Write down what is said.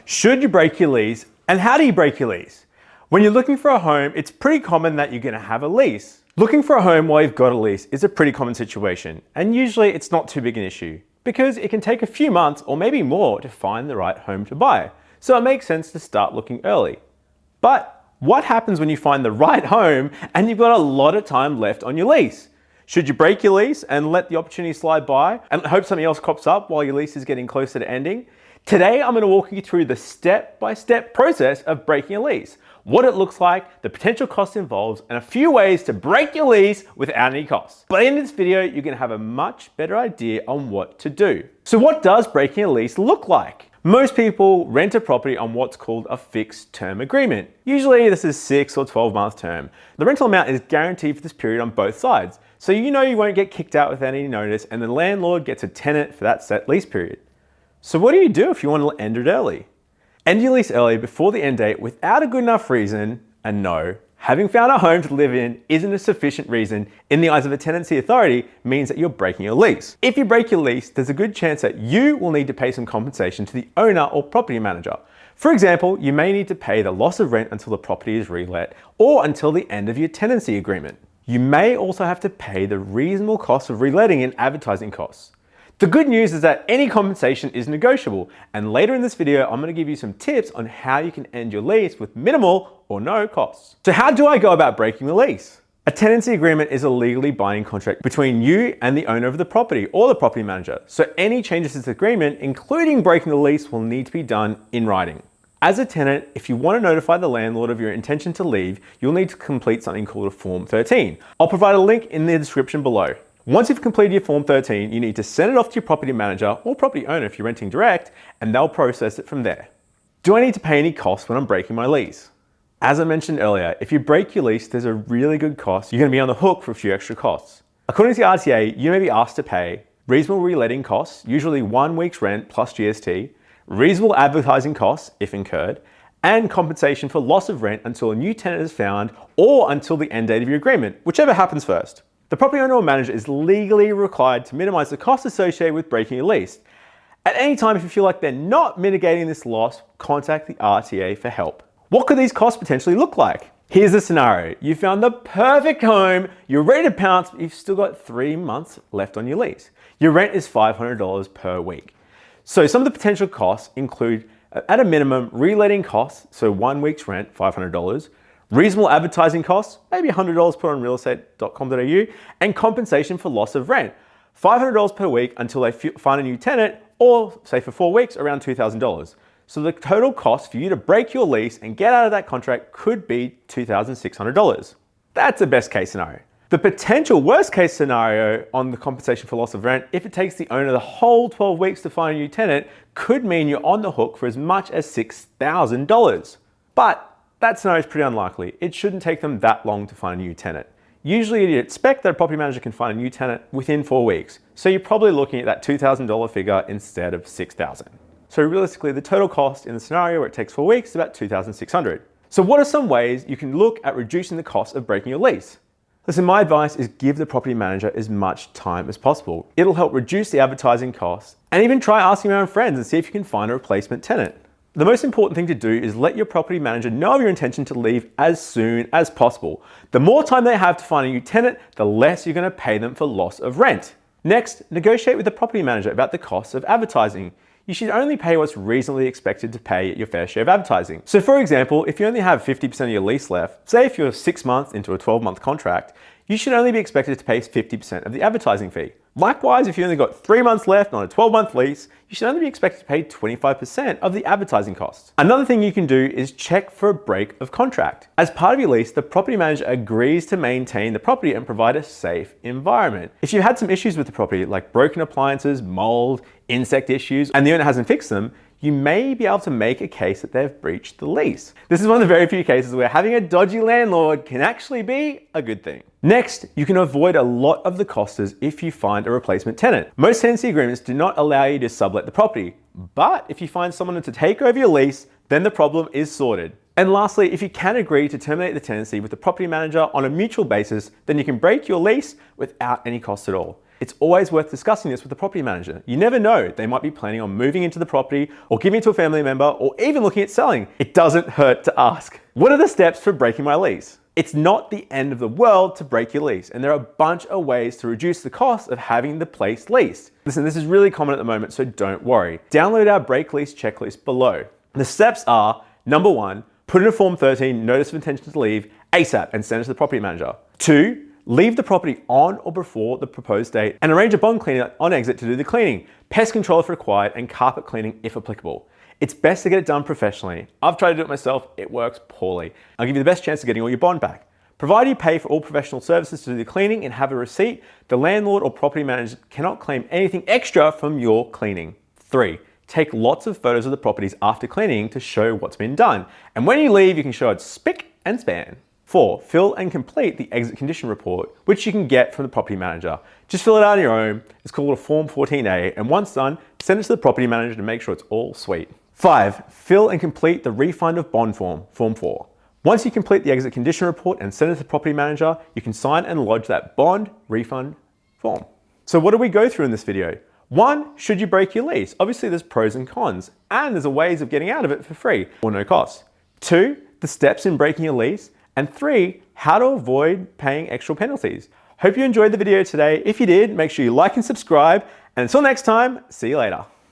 Should you break your lease, and how do you break your lease? When you're looking for a home, it's pretty common that you're going to have a lease. Looking for a home while you've got a lease is a pretty common situation, and usually it's not too big an issue because it can take a few months or maybe more to find the right home to buy. So it makes sense to start looking early. But what happens when you find the right home and you've got a lot of time left on your lease? Should you break your lease and let the opportunity slide by and hope something else crops up while your lease is getting closer to ending? Today, I'm going to walk you through the step-by-step process of breaking a lease, what it looks like, the potential costs involved, and a few ways to break your lease without any costs. By the end of this video, you're going to have a much better idea on what to do. So what does breaking a lease look like? Most people rent a property on what's called a fixed term agreement. Usually this is 6 or 12 month term. The rental amount is guaranteed for this period on both sides. So you know you won't get kicked out without any notice and the landlord gets a tenant for that set lease period. So what do you do if you want to end it early? End your lease early before the end date without a good enough reason, and no, having found a home to live in isn't a sufficient reason in the eyes of a tenancy authority means that you're breaking your lease. If you break your lease, there's a good chance that you will need to pay some compensation to the owner or property manager. For example, you may need to pay the loss of rent until the property is relet or until the end of your tenancy agreement. You may also have to pay the reasonable cost of reletting and advertising costs. The good news is that any compensation is negotiable, and later in this video, I'm going to give you some tips on how you can end your lease with minimal or no costs. So how do I go about breaking the lease? A tenancy agreement is a legally binding contract between you and the owner of the property or the property manager. So any changes to this agreement, including breaking the lease, will need to be done in writing. As a tenant, if you want to notify the landlord of your intention to leave, you'll need to complete something called a Form 13. I'll provide a link in the description below. Once you've completed your Form 13, you need to send it off to your property manager or property owner if you're renting direct, and they'll process it from there. Do I need to pay any costs when I'm breaking my lease? As I mentioned earlier, if you break your lease, there's a really good cost. You're going to be on the hook for a few extra costs. According to the RTA, you may be asked to pay reasonable reletting costs, usually 1 week's rent plus GST, reasonable advertising costs if incurred, and compensation for loss of rent until a new tenant is found or until the end date of your agreement, whichever happens first. The property owner or manager is legally required to minimize the costs associated with breaking a lease. At any time, if you feel like they're not mitigating this loss, contact the RTA for help. What could these costs potentially look like? Here's the scenario. You found the perfect home, you're ready to pounce, but you've still got 3 months left on your lease. Your rent is $500 per week. So some of the potential costs include, at a minimum, reletting costs, so 1 week's rent, $500, reasonable advertising costs, maybe $100 put on realestate.com.au, and compensation for loss of rent, $500 per week until they find a new tenant, or say for 4 weeks, around $2,000. So the total cost for you to break your lease and get out of that contract could be $2,600. That's a best case scenario. The potential worst case scenario on the compensation for loss of rent, if it takes the owner the whole 12 weeks to find a new tenant, could mean you're on the hook for as much as $6,000. But that scenario is pretty unlikely. It shouldn't take them that long to find a new tenant. Usually you'd expect that a property manager can find a new tenant within 4 weeks. So you're probably looking at that $2,000 figure instead of $6,000. So realistically, the total cost in the scenario where it takes 4 weeks is about $2,600. So what are some ways you can look at reducing the cost of breaking your lease? Listen, my advice is give the property manager as much time as possible. It'll help reduce the advertising costs, and even try asking around friends and see if you can find a replacement tenant. The most important thing to do is let your property manager know of your intention to leave as soon as possible. The more time they have to find a new tenant, the less you're going to pay them for loss of rent. Next, negotiate with the property manager about the costs of advertising. You should only pay what's reasonably expected to pay at your fair share of advertising. So for example, if you only have 50% of your lease left, say if you're 6 months into a 12-month contract, you should only be expected to pay 50% of the advertising fee. Likewise, if you only got 3 months left on a 12-month lease, you should only be expected to pay 25% of the advertising costs. Another thing you can do is check for a break of contract. As part of your lease, the property manager agrees to maintain the property and provide a safe environment. If you had some issues with the property, like broken appliances, mold, insect issues, and the owner hasn't fixed them, you may be able to make a case that they've breached the lease. This is one of the very few cases where having a dodgy landlord can actually be a good thing. Next, you can avoid a lot of the costs if you find a replacement tenant. Most tenancy agreements do not allow you to sublet the property, but if you find someone to take over your lease, then the problem is sorted. And lastly, if you can agree to terminate the tenancy with the property manager on a mutual basis, then you can break your lease without any cost at all. It's always worth discussing this with the property manager. You never know, they might be planning on moving into the property or giving it to a family member or even looking at selling. It doesn't hurt to ask. What are the steps for breaking my lease? It's not the end of the world to break your lease, and there are a bunch of ways to reduce the cost of having the place leased. Listen, this is really common at the moment, so don't worry. Download our break lease checklist below. The steps are, number 1, put in a Form 13 notice of intention to leave ASAP and send it to the property manager. 2, leave the property on or before the proposed date and arrange a bond cleaner on exit to do the cleaning, pest control if required, and carpet cleaning if applicable. It's best to get it done professionally. I've tried to do it myself, it works poorly. I'll give you the best chance of getting all your bond back. Provided you pay for all professional services to do the cleaning and have a receipt, the landlord or property manager cannot claim anything extra from your cleaning. 3, take lots of photos of the properties after cleaning to show what's been done. And when you leave, you can show it spick and span. 4, fill and complete the exit condition report, which you can get from the property manager. Just fill it out on your own. It's called a Form 14A, and once done, send it to the property manager to make sure it's all sweet. 5, fill and complete the refund of bond form, Form 4. Once you complete the exit condition report and send it to the property manager, you can sign and lodge that bond refund form. So what do we go through in this video? 1, should you break your lease? Obviously there's pros and cons, and there's ways of getting out of it for free or no cost. 2, the steps in breaking your lease. And 3, how to avoid paying extra penalties. Hope you enjoyed the video today. If you did, make sure you like and subscribe. And until next time, see you later.